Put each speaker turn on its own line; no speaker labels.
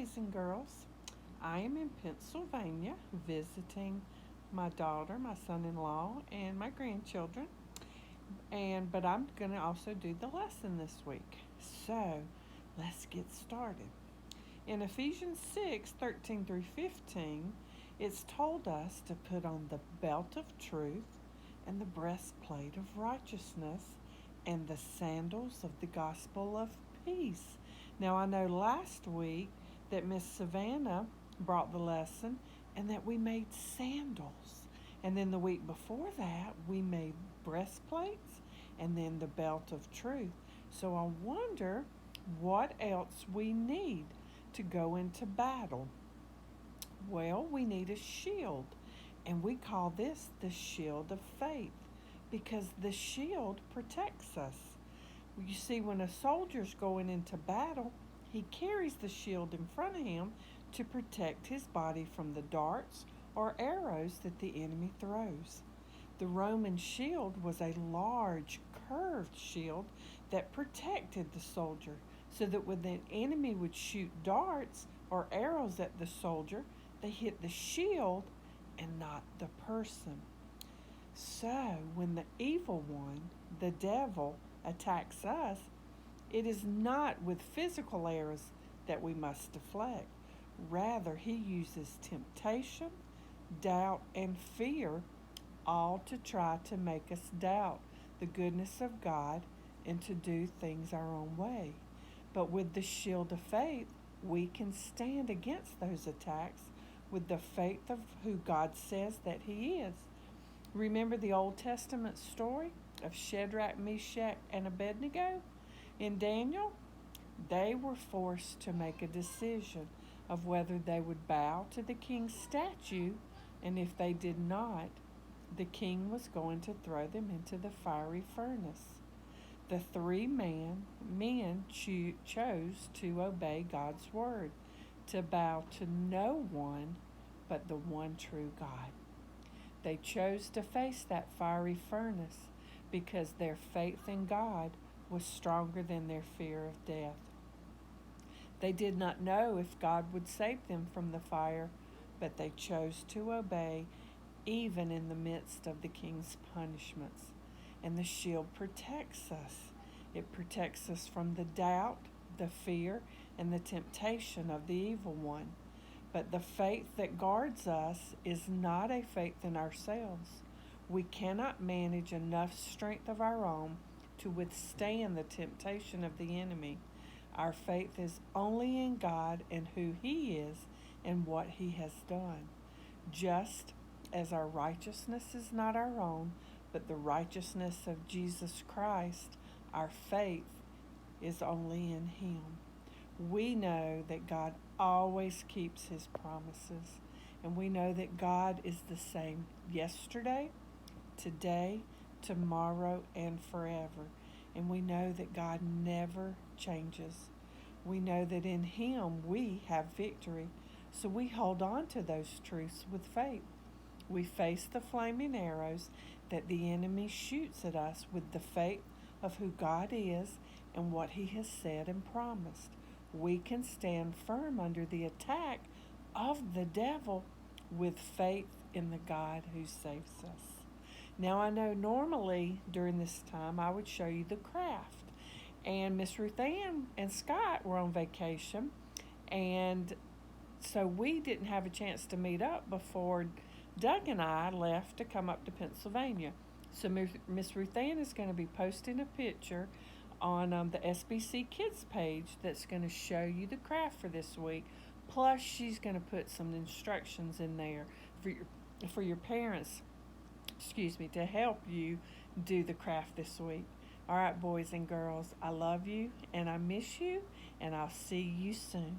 boys and girls. I am in Pennsylvania visiting my daughter, my son-in-law, and my grandchildren. But I'm going to also do the lesson this week. So, let's get started. In Ephesians 6:13 through 15, it's told us to put on the belt of truth and the breastplate of righteousness and the sandals of the gospel of peace. Now, I know last week that Miss Savannah brought the lesson and that we made sandals. And then the week before that, we made breastplates and then the belt of truth. So I wonder what else we need to go into battle. Well, we need a shield, and we call this the shield of faith because the shield protects us. You see, when a soldier's going into battle, he carries the shield in front of him to protect his body from the darts or arrows that the enemy throws. The Roman shield was a large, curved shield that protected the soldier so that when the enemy would shoot darts or arrows at the soldier, they hit the shield and not the person. So, when the evil one, the devil, attacks us, it is not with physical arrows that we must deflect. Rather, he uses temptation, doubt, and fear, all to try to make us doubt the goodness of God and to do things our own way. But with the shield of faith, we can stand against those attacks with the faith of who God says that He is. Remember the Old Testament story of Shadrach, Meshach, and Abednego? In Daniel, they were forced to make a decision of whether they would bow to the king's statue, and if they did not, the king was going to throw them into the fiery furnace. The three men chose to obey God's word, to bow to no one but the one true God. They chose to face that fiery furnace because their faith in God was stronger than their fear of death. They did not know if God would save them from the fire, but they chose to obey even in the midst of the king's punishments. And the shield protects us. It protects us from the doubt, the fear, and the temptation of the evil one. But the faith that guards us is not a faith in ourselves. We cannot manage enough strength of our own to withstand the temptation of the enemy. Our faith is only in God and who He is and what He has done. Just as our righteousness is not our own, but the righteousness of Jesus Christ, our faith is only in Him. We know that God always keeps His promises, and we know that God is the same yesterday, today, tomorrow, and forever. And we know that God never changes. We know that in Him we have victory, so we hold on to those truths with faith. We face the flaming arrows that the enemy shoots at us with the faith of who God is and what He has said and promised. We can stand firm under the attack of the devil with faith in the God who saves us. Now, I know normally during this time I would show you the craft, and Miss Ruth Ann and Scott were on vacation, and so we didn't have a chance to meet up before Doug and I left to come up to Pennsylvania. So Miss Ruth Ann is going to be posting a picture on the SBC Kids page that's going to show you the craft for this week. Plus, she's going to put some instructions in there for your parents, to help you do the craft this week. All right, boys and girls, I love you and I miss you, and I'll see you soon.